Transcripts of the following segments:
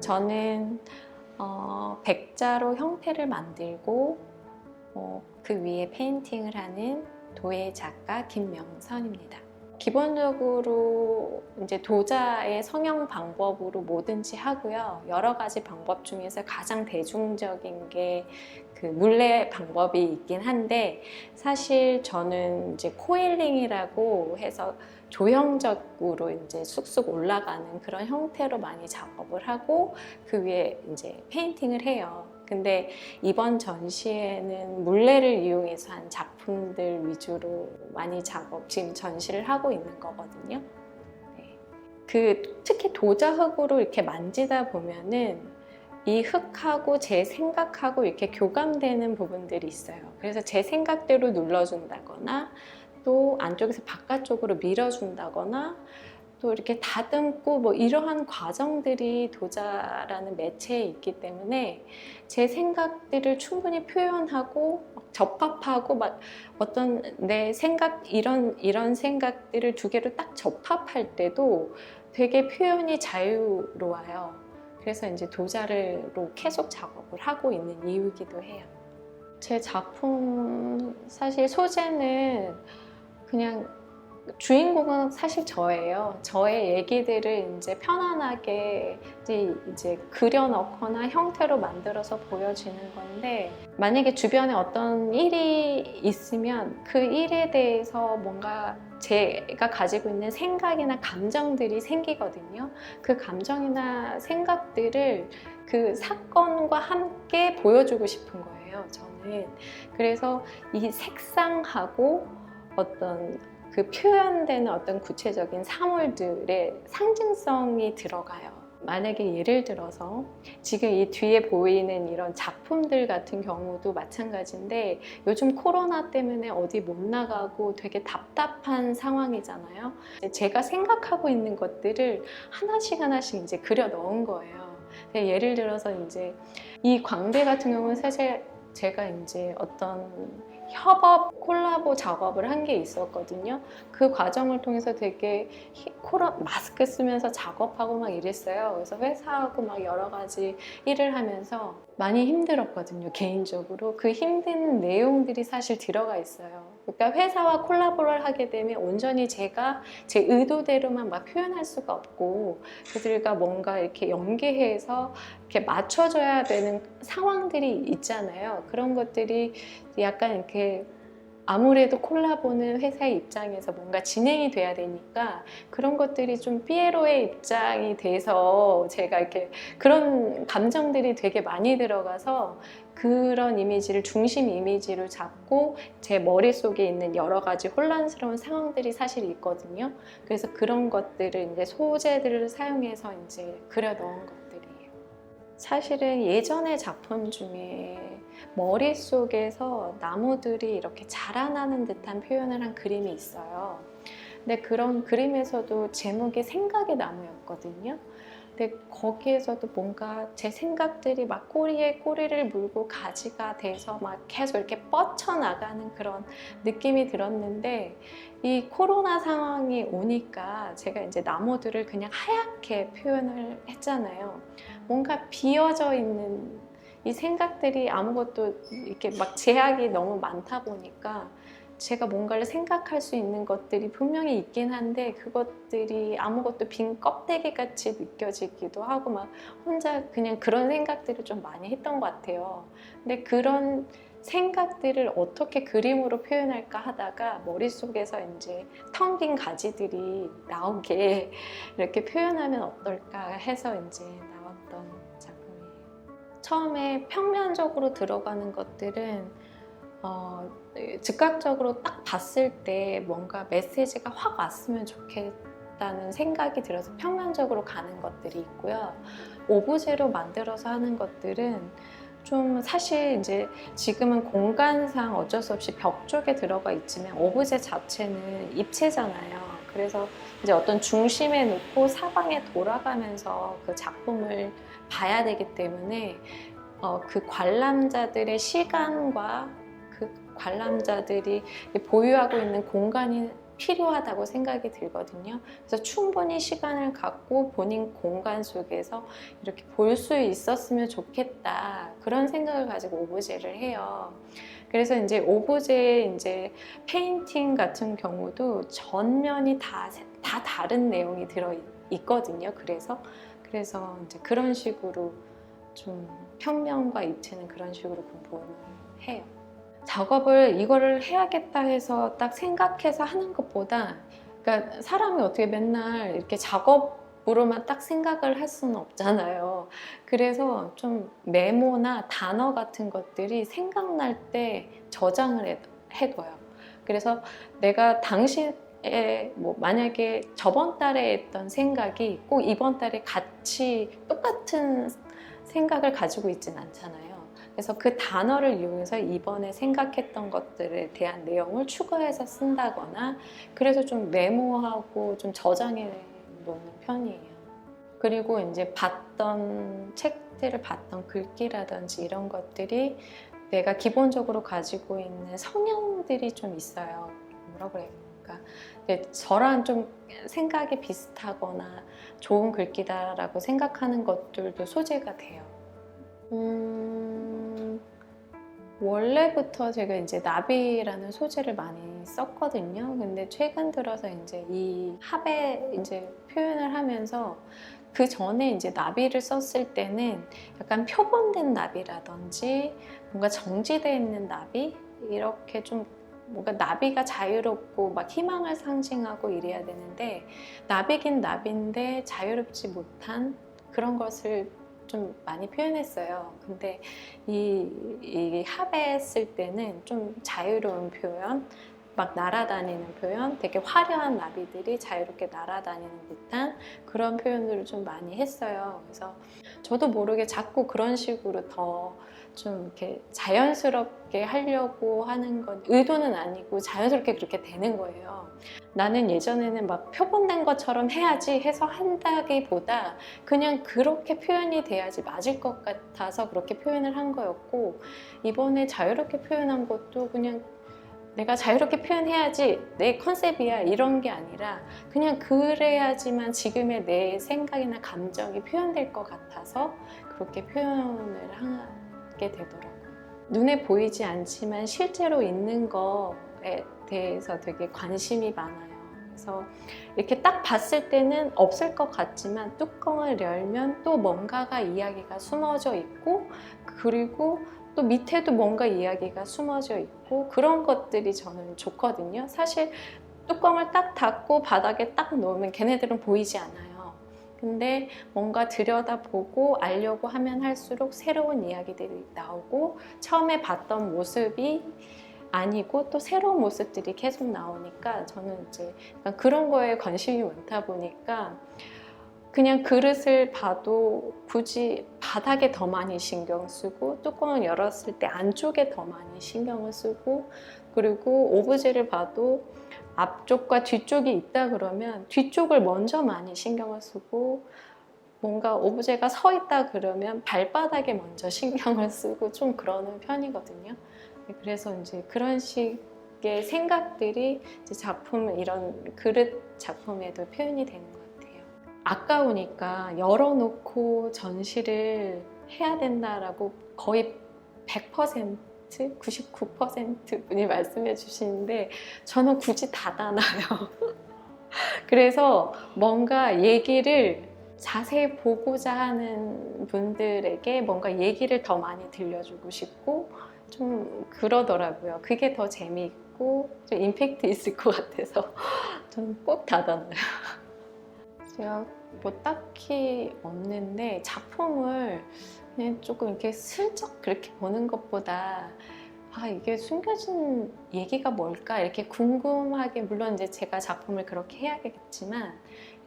저는 백자로 형태를 만들고 그 위에 페인팅을 하는 도예 작가 김명선입니다. 기본적으로 이제 도자의 성형 방법으로 뭐든지 하고요. 여러 가지 방법 중에서 가장 대중적인 게 그 물레 방법이 있긴 한데, 사실 저는 이제 코일링이라고 해서 조형적으로 이제 쑥쑥 올라가는 그런 형태로 많이 작업을 하고 그 위에 이제 페인팅을 해요. 근데 이번 전시회는 물레를 이용해서 한 작품들 위주로 많이 지금 전시를 하고 있는 거거든요. 네. 특히 도자흙으로 이렇게 만지다 보면은 이 흙하고 제 생각하고 이렇게 교감되는 부분들이 있어요. 그래서 제 생각대로 눌러준다거나 또 안쪽에서 바깥쪽으로 밀어준다거나 또 이렇게 다듬고 뭐 이러한 과정들이 도자라는 매체에 있기 때문에 제 생각들을 충분히 표현하고 접합하고 막 어떤 내 생각 이런 생각들을 두 개를 딱 접합할 때도 되게 표현이 자유로워요. 그래서 이제 도자로 계속 작업을 하고 있는 이유이기도 해요. 제 작품 사실 소재는 그냥 주인공은 사실 저예요. 저의 얘기들을 이제 편안하게 이제 그려 넣거나 형태로 만들어서 보여지는 건데, 만약에 주변에 어떤 일이 있으면 그 일에 대해서 뭔가 제가 가지고 있는 생각이나 감정들이 생기거든요. 그 감정이나 생각들을 그 사건과 함께 보여주고 싶은 거예요, 저는. 그래서 이 색상하고 어떤 그 표현되는 어떤 구체적인 사물들의 상징성이 들어가요. 만약에 예를 들어서 지금 이 뒤에 보이는 이런 작품들 같은 경우도 마찬가지인데, 요즘 코로나 때문에 어디 못 나가고 되게 답답한 상황이잖아요. 제가 생각하고 있는 것들을 하나씩 이제 그려 넣은 거예요. 예를 들어서 이제 이 광대 같은 경우는 사실 제가 이제 어떤 협업, 콜라보 작업을 한 게 있었거든요. 그 과정을 통해서 되게 마스크 쓰면서 작업하고 막 이랬어요. 그래서 회사하고 막 여러 가지 일을 하면서 많이 힘들었거든요, 개인적으로. 그 힘든 내용들이 사실 들어가 있어요. 그러니까 회사와 콜라보를 하게 되면 온전히 제가 제 의도대로만 막 표현할 수가 없고, 그들과 뭔가 이렇게 연계해서 이렇게 맞춰줘야 되는 상황들이 있잖아요. 그런 것들이 약간 이렇게 아무래도 콜라보는 회사의 입장에서 뭔가 진행이 돼야 되니까 그런 것들이 좀 피에로의 입장이 돼서 제가 이렇게 그런 감정들이 되게 많이 들어가서 그런 이미지를 중심 이미지로 잡고 제 머릿속에 있는 여러 가지 혼란스러운 상황들이 사실 있거든요. 그래서 그런 것들을 이제 소재들을 사용해서 이제 그려 넣은 것들이에요. 사실은 예전의 작품 중에 머릿속에서 나무들이 이렇게 자라나는 듯한 표현을 한 그림이 있어요. 근데 그런 그림에서도 제목이 생각의 나무였거든요. 근데 거기에서도 뭔가 제 생각들이 막 꼬리에 꼬리를 물고 가지가 돼서 막 계속 이렇게 뻗쳐나가는 그런 느낌이 들었는데, 이 코로나 상황이 오니까 제가 이제 나무들을 그냥 하얗게 표현을 했잖아요. 뭔가 비어져 있는 이 생각들이 아무것도 이렇게 막 제약이 너무 많다 보니까 제가 뭔가를 생각할 수 있는 것들이 분명히 있긴 한데 그것들이 아무것도 빈 껍데기 같이 느껴지기도 하고 막 혼자 그냥 그런 생각들을 좀 많이 했던 것 같아요. 근데 그런 생각들을 어떻게 그림으로 표현할까 하다가 머릿속에서 이제 텅 빈 가지들이 나오게 이렇게 표현하면 어떨까 해서 이제 나왔던 작품이에요. 처음에 평면적으로 들어가는 것들은 즉각적으로 딱 봤을 때 뭔가 메시지가 확 왔으면 좋겠다는 생각이 들어서 평면적으로 가는 것들이 있고요. 오브제로 만들어서 하는 것들은 좀 사실 이제 지금은 공간상 어쩔 수 없이 벽 쪽에 들어가 있지만 오브제 자체는 입체잖아요. 그래서 이제 어떤 중심에 놓고 사방에 돌아가면서 그 작품을 봐야 되기 때문에 그 관람자들의 시간과 그 관람자들이 보유하고 있는 공간이 필요하다고 생각이 들거든요. 그래서 충분히 시간을 갖고 본인 공간 속에서 이렇게 볼 수 있었으면 좋겠다. 그런 생각을 가지고 오브제를 해요. 그래서 이제 오브제 이제 페인팅 같은 경우도 전면이 다 다른 내용이 들어 있거든요. 그래서 이제 그런 식으로 좀 평면과 입체는 그런 식으로 구분을 해요. 작업을 이거를 해야겠다 해서 딱 생각해서 하는 것보다, 그러니까 사람이 어떻게 맨날 이렇게 작업으로만 딱 생각을 할 수는 없잖아요. 그래서 좀 메모나 단어 같은 것들이 생각날 때 저장을 해둬요. 그래서 내가 당시에 뭐 만약에 저번 달에 했던 생각이 꼭 이번 달에 같이 똑같은 생각을 가지고 있진 않잖아요. 그래서 그 단어를 이용해서 이번에 생각했던 것들에 대한 내용을 추가해서 쓴다거나, 그래서 좀 메모하고 좀 저장해 놓는 편이에요. 그리고 이제 봤던 책들을 봤던 글귀라든지 이런 것들이 내가 기본적으로 가지고 있는 성향들이 좀 있어요. 뭐라 그래야 될까? 저랑 좀 생각이 비슷하거나 좋은 글귀다라고 생각하는 것들도 소재가 돼요. 원래부터 제가 이제 나비라는 소재를 많이 썼거든요. 근데 최근 들어서 이제 이 합에 이제 표현을 하면서, 그 전에 이제 나비를 썼을 때는 약간 표본된 나비라든지 뭔가 정지되어 있는 나비, 이렇게 좀 뭔가 나비가 자유롭고 막 희망을 상징하고 이래야 되는데, 나비긴 나비인데 자유롭지 못한 그런 것을 좀 많이 표현했어요. 근데 이 합에 쓸 때는 좀 자유로운 표현, 막 날아다니는 표현, 되게 화려한 나비들이 자유롭게 날아다니는 듯한 그런 표현들을 좀 많이 했어요. 그래서 저도 모르게 자꾸 그런 식으로 더 좀 이렇게 자연스럽게 하려고 하는 건 의도는 아니고 자연스럽게 그렇게 되는 거예요. 나는 예전에는 막 표본된 것처럼 해야지 해서 한다기보다 그냥 그렇게 표현이 돼야지 맞을 것 같아서 그렇게 표현을 한 거였고, 이번에 자유롭게 표현한 것도 그냥 내가 자유롭게 표현해야지 내 컨셉이야 이런 게 아니라 그냥 그래야지만 지금의 내 생각이나 감정이 표현될 것 같아서 그렇게 표현을 하게 되더라고요. 눈에 보이지 않지만 실제로 있는 거에 대해서 되게 관심이 많아요. 그래서 이렇게 딱 봤을 때는 없을 것 같지만 뚜껑을 열면 또 뭔가가 이야기가 숨어져 있고, 그리고 또 밑에도 뭔가 이야기가 숨어져 있고, 그런 것들이 저는 좋거든요. 사실 뚜껑을 딱 닫고 바닥에 딱 놓으면 걔네들은 보이지 않아요. 근데 뭔가 들여다보고 알려고 하면 할수록 새로운 이야기들이 나오고, 처음에 봤던 모습이 아니고 또 새로운 모습들이 계속 나오니까 저는 이제 그런 거에 관심이 많다 보니까 그냥 그릇을 봐도 굳이 바닥에 더 많이 신경 쓰고, 뚜껑을 열었을 때 안쪽에 더 많이 신경을 쓰고, 그리고 오브제를 봐도 앞쪽과 뒤쪽이 있다 그러면 뒤쪽을 먼저 많이 신경을 쓰고, 뭔가 오브제가 서 있다 그러면 발바닥에 먼저 신경을 쓰고 좀 그러는 편이거든요. 그래서 이제 그런 식의 생각들이 이제 작품, 이런 그릇 작품에도 표현이 되는 것 같아요. 아까우니까 열어놓고 전시를 해야 된다라고 거의 100%, 99% 분이 말씀해 주시는데 저는 굳이 닫아놔요. 그래서 뭔가 얘기를 자세히 보고자 하는 분들에게 뭔가 얘기를 더 많이 들려주고 싶고 좀 그러더라고요. 그게 더 재미있고 좀 임팩트 있을 것 같아서 저는 꼭 닫아놔요. 제가 뭐 딱히 없는데, 작품을 그냥 조금 이렇게 슬쩍 그렇게 보는 것보다 이게 숨겨진 얘기가 뭘까 이렇게 궁금하게, 물론 이제 제가 작품을 그렇게 해야겠지만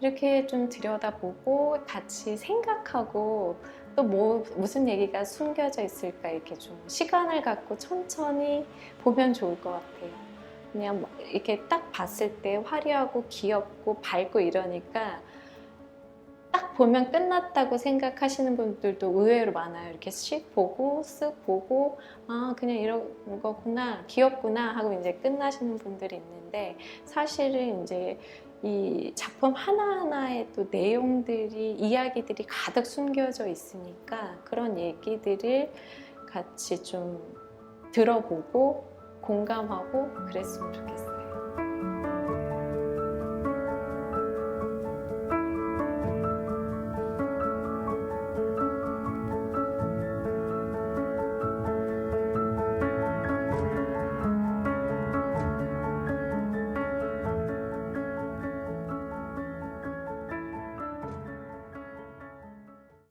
이렇게 좀 들여다보고 같이 생각하고 또 무슨 얘기가 숨겨져 있을까 이렇게 좀 시간을 갖고 천천히 보면 좋을 것 같아요. 그냥 이렇게 딱 봤을 때 화려하고 귀엽고 밝고 이러니까 딱 보면 끝났다고 생각하시는 분들도 의외로 많아요. 이렇게 씩 보고 쓱 보고 아 그냥 이런 거구나 귀엽구나 하고 이제 끝나시는 분들이 있는데 사실은 이제 이 작품 하나하나에 또 내용들이 이야기들이 가득 숨겨져 있으니까 그런 얘기들을 같이 좀 들어보고 공감하고 그랬으면 좋겠어요.